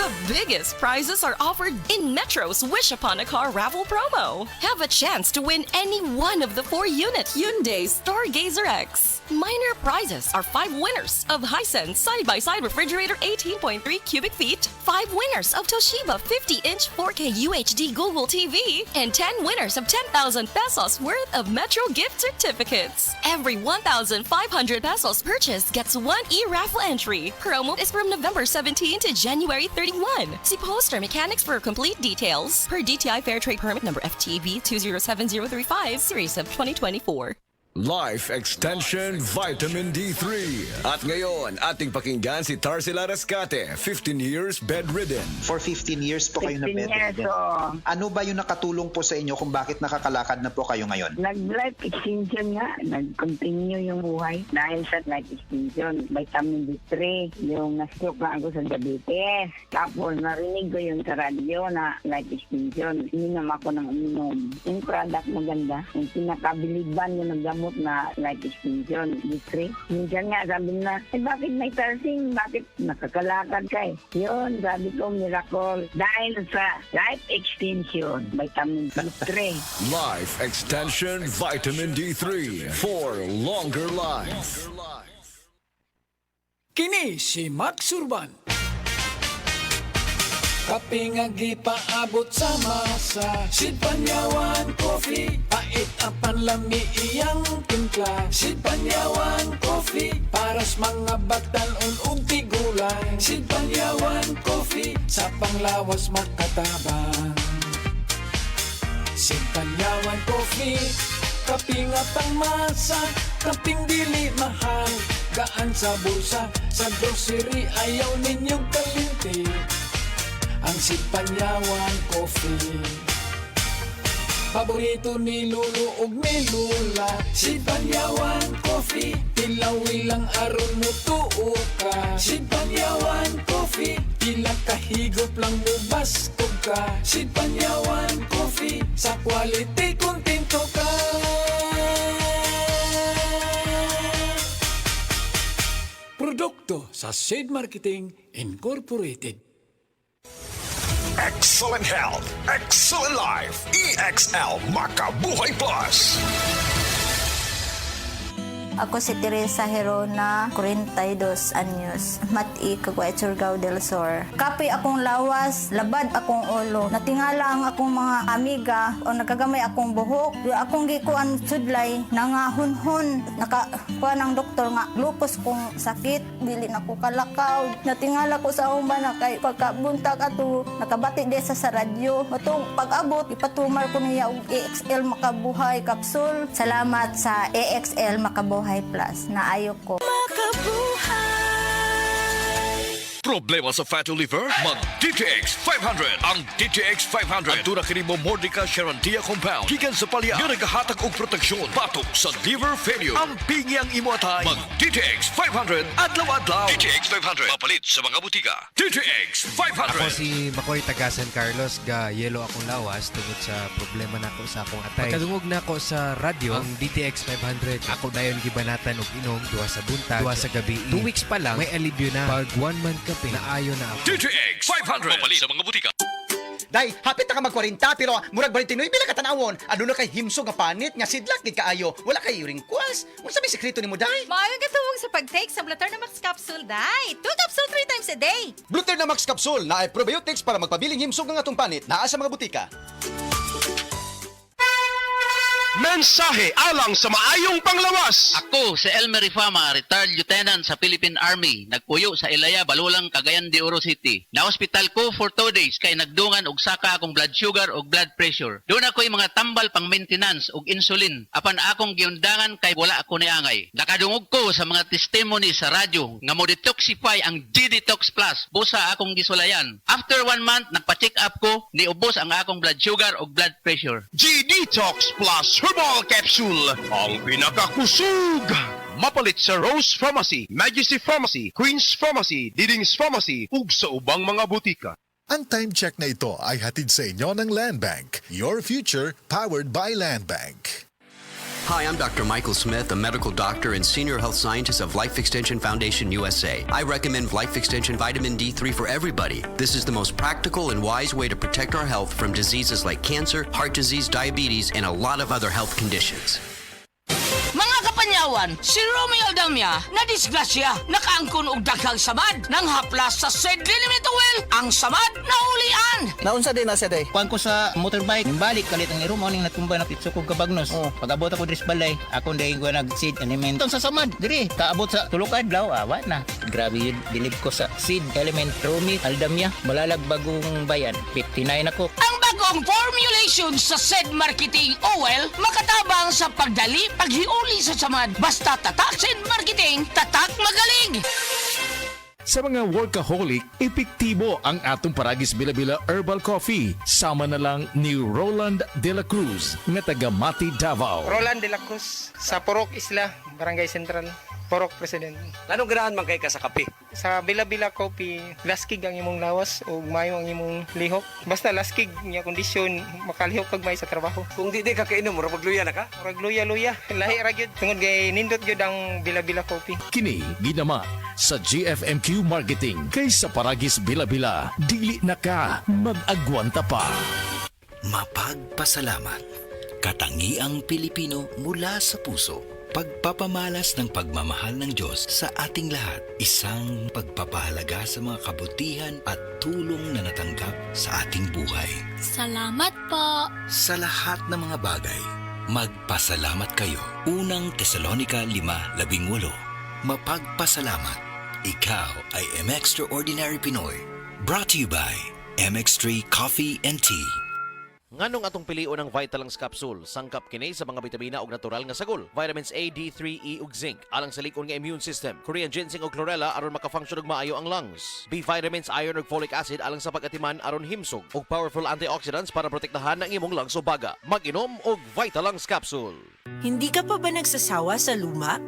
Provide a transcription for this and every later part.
The biggest prizes are offered in Metro's Wish Upon a Car raffle promo. Have a chance to win any one of the 4-unit Hyundai Stargazer X. Minor prizes are 5 winners of Hisense side-by-side refrigerator 18.3 cubic feet, 5 winners of Toshiba 50-inch 4K UHD Google TV, and 10 winners of 10,000 pesos worth of Metro gift certificates. Every 1,500 pesos purchase gets 1 e-raffle entry. Promo is from November 17 to January 31. See poster mechanics for complete details. Per DTI Fair Trade Permit number FTB 207035, series of 2024. Life Extension Vitamin D3. At ngayon, ating pakinggan si Tarsila Rescate, 15 years bedridden. For 15 years po kayo na 15 years, bedridden. oh. Ano ba yung nakatulong po sa inyo kung bakit nakakalakad na po kayo ngayon? Nag-life extension nga. Nag-continue yung buhay dahil sa life extension. Vitamin D3, yung na-stroke na ako sa diabetes. Tapos narinig ko yung sa radyo na life extension. Ininom ako ng uminom. Yung product maganda. Yung pinakabiliban yung nagdamo na life extension, D3. Minsan nga sabi na, bakit may tarsing? Bakit nakakalakad ka eh? Yun, sabi ko, miracle. Dahil sa life extension, vitamin D3. Life Extension Vitamin D3 for longer life. Kini si Max Urban. Kape nga gipaabot sa masa, Sid Panyawan Coffee, pait ang panlami iyang timpla. Sid Panyawan Coffee, paras mga batan-on ug tigulang. Sid Panyawan Coffee, sa panglawas makatabang. Sid Panyawan Coffee, kape nga pangmasa, kaping dili mahal, gaan sa bulsa, sa grocery ayaw ninyong kalinti. Ang Sid Panyawan Coffee, paborito ni Lulu ug ni Lula. Sid Panyawan Coffee, tilawi lang aron mo tuo ka. Sid Panyawan Coffee, ilang kahigop lang mo bastog ka. Sid Panyawan Coffee, sa quality kontento ka. Produkto sa Sid Marketing Incorporated. Excellent health, excellent life. EXL Makabuhay Plus. Ako si Teresa Herona, 42 anyos, Mati, Caguay, Surigao del Sur. Kape akong lawas, labad akong ulo. Natingala ang akong mga amiga o nagagamay akong buhok. Yung akong gikuan sudlay, nangahunhon. Nakakuha ng doktor nga, lupus kong sakit, dili na ko kalakaw. Natingala ko sa umba na kay pagkabuntag ato, nakabati de sa radyo. Atong pag-abot, ipatumar ko niya og EXL Makabuhay Capsule. Salamat sa EXL Makabuhay Plus na ayok ko. Problema sa fatty liver? Mag DTX 500. Ang DTX 500 ang tunang kini mo Mordica Sharantia compound gikan sa palya nga nagahatag og proteksyon batok sa liver failure. Ang pingi ang imo atay. Mag DTX 500 adlaw-adlaw. DTX 500 mapalit sa mga butika. DTX 500. Ako si Makoy taga San Carlos, ga yelo akong lawas tungod sa problema nako sa akong atay. Pagkadungog nako sa radyo ang DTX 500. Ako dayon gibanatan og inom duha sa buntag, duha sa gabi. 2 weeks pa lang may alibyo na. Pag 1 month ka naayo na ako. DTX 500 mapalit sa mga butika. Day, hapit na ka mag-40 pero murag 29 bila ka tanawon. Ano na kay himso nga panit nga sidlak gid kaayo. Wala kay wrinkles. Unsa may sekreto nimo, day? Maayong katuwang sa pag-take sa Bluterna-Max capsule, day. 2 capsule 3 times a day. Bluterna-Max capsule na ay probiotics para magpabiling himsog ng atong panit naa sa mga butika. Mensahe alang sa maayong panglawas. Ako si Elmer Rifama, retired lieutenant sa Philippine Army. Nagpuyo sa Ilaya, Balulang, Cagayan de Oro City. Na-hospital ko for 2 days kay nagdungan og saka akong blood sugar og blood pressure. Doon ako'y mga tambal pang maintenance og insulin. Apan akong giundangan kay wala ako niangay. Nakadungog ko sa mga testimony sa radyo nga mo detoxify ang G-Detox Plus. Busa akong gisulayan. After 1 month, nagpa-check up ko, niubos ang akong blood sugar og blood pressure. G-Detox Plus Herbal Capsule, ang pinakakusog. Mapalit sa Rose Pharmacy, Majesty Pharmacy, Queen's Pharmacy, Diding's Pharmacy, ug sa ubang mga butika. Ang time check na ito ay hatid sa inyo ng Land Bank. Your future powered by Land Bank. Hi, I'm Dr. Michael Smith, a medical doctor and senior health scientist of Life Extension Foundation USA. I recommend Life Extension Vitamin D3 for everybody. This is the most practical and wise way to protect our health from diseases like cancer, heart disease, diabetes, and a lot of other health conditions. Mga kapanyawan, si Romeo Aldamia na disgrasya, nakaangkon og daghang samad nang haplas sa SED Limit Oil, ang samad na ulian. Naunsa din na siya day. Kuan ko sa motorbike, balik kalit ang iro mo ning natumbay na pitso ko kabagnos. Pag-abot ako dris balay, ako day ko nag-seed element. Sa samad, diri, kaabot sa tulokad blaw, awa na. Grabe yun, bilib ko sa seed element Romeo Aldamia, malalag bagong bayan, 59 ako. Ang bagong formulation sa SED Marketing Oil, makatabang sa pagdali, paghiuli sa samad. Basta tatak SED Marketing, tatak magaling. Sa mga workaholic, epektibo ang atong Paragis Bila-Bila Herbal Coffee. Sama na lang ni Roland De La Cruz na taga Mati, Davao. Roland De La Cruz, sa Purok Isla, Barangay Central, Purok President. Anong ganahan man kay ka sa kape? Sa Bila-Bila Coffee, laskig ang imong lawas o mayo ang imong lihok. Basta laskig niya kondisyon, makalihok kag may sa trabaho. Kung di ka kainom, mura magluya na ka? Murag luya-luya, lahi ra gyud. Tungod kay nindot gyud ang Bila-Bila Coffee. Kini ginama sa GFMQ Marketing kaysa Paragis Bila-Bila. Dili na ka mag-agwanta pa. Mapagpasalamat. Katangiang Pilipino mula sa puso. Pagpapamalas ng pagmamahal ng Diyos sa ating lahat. Isang pagpapahalaga sa mga kabutihan at tulong na natanggap sa ating buhay. Salamat po. Sa lahat ng mga bagay, magpasalamat kayo. Unang Tesalonica 5:18. Mapagpasalamat. Ikaw ay M-Extraordinary Pinoy. Brought to you by MX3 Coffee and Tea. Nganong atong pilion ang Vitalangs Capsule, sangkap kini sa mga bitamina ug natural nga sagol. Vitamins A, D3, E ug zinc alang sa likon nga immune system. Korean ginseng ug chlorella aron maka-function og maayo ang lungs. B vitamins, iron ug folic acid alang sa pag-atiman aron himsog ug powerful antioxidants para protektahan ang imong lungs o baga. Mag-inom og Vitalangs Capsule. Hindi ka pa ba nagsasawa sa luma?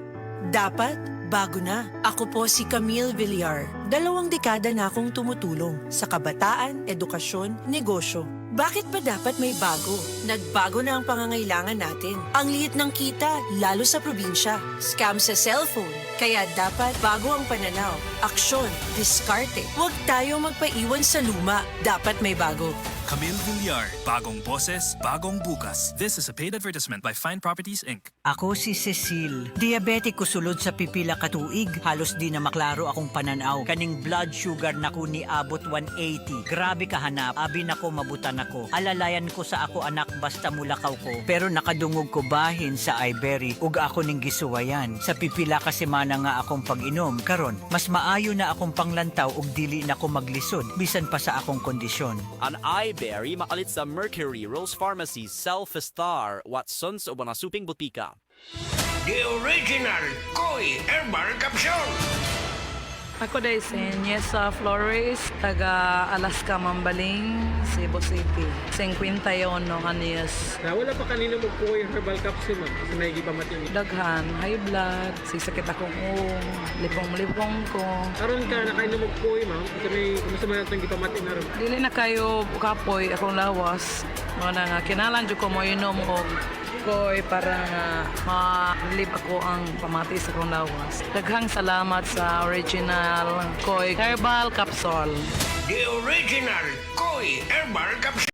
Dapat bago na. Ako po si Camille Villar. 2 dekada na akong tumutulong sa kabataan, edukasyon, negosyo. Bakit ba dapat may bago? Nagbago na ang pangangailangan natin. Ang liit ng kita, lalo sa probinsya. Scam sa cellphone. Kaya dapat bago ang pananaw. Aksyon, diskarte. Huwag tayo magpaiwan sa luma. Dapat may bago. Camille Villar, bagong boses, bagong bukas. This is a paid advertisement by Fine Properties, Inc. Ako si Cecil. Diabetic ko sulod sa pipila katuig. Halos di na maklaro akong pananaw. Kaning blood sugar nako ni abot 180. Grabe kahanap. Abi nako mabutan ako. Alalayan ko sa ako anak basta mulakaw ko. Pero nakadungog ko bahin sa Iberry. Ug ako ning gisuwayan. Sa pipila ka semana nga akong pag-inom. Karon, mas maayo na akong panglantaw ug dili na ko maglisod. Bisan pa sa akong kondisyon. An Iberry makalit sa Mercury, Rose Pharmacy, Self-Star, Watsons o Banasuping Butika. The original Koi Herbal Capsule. Ako day si Niesa Flores, taga Alaska, Mambaling, Cebu City. 51 anyos. Wala pa kanina mo po yung herbal capsule, ma'am. Kasi may gipamat yun. Daghan, high blood, sisakit akong lipong-lipong ko. Karon ka, nakainom mo po ma'am. Kasi may kumasama natin gipamat yun na rin. Dili na kayo kapoy akong lawas. Mga nga, kinalan dyo ko mo inom o koy para nga ma-live ako ang pamati sa akong lawas. Daghang salamat sa original Koi Herbal Capsule. The original Koi Herbal Capsule.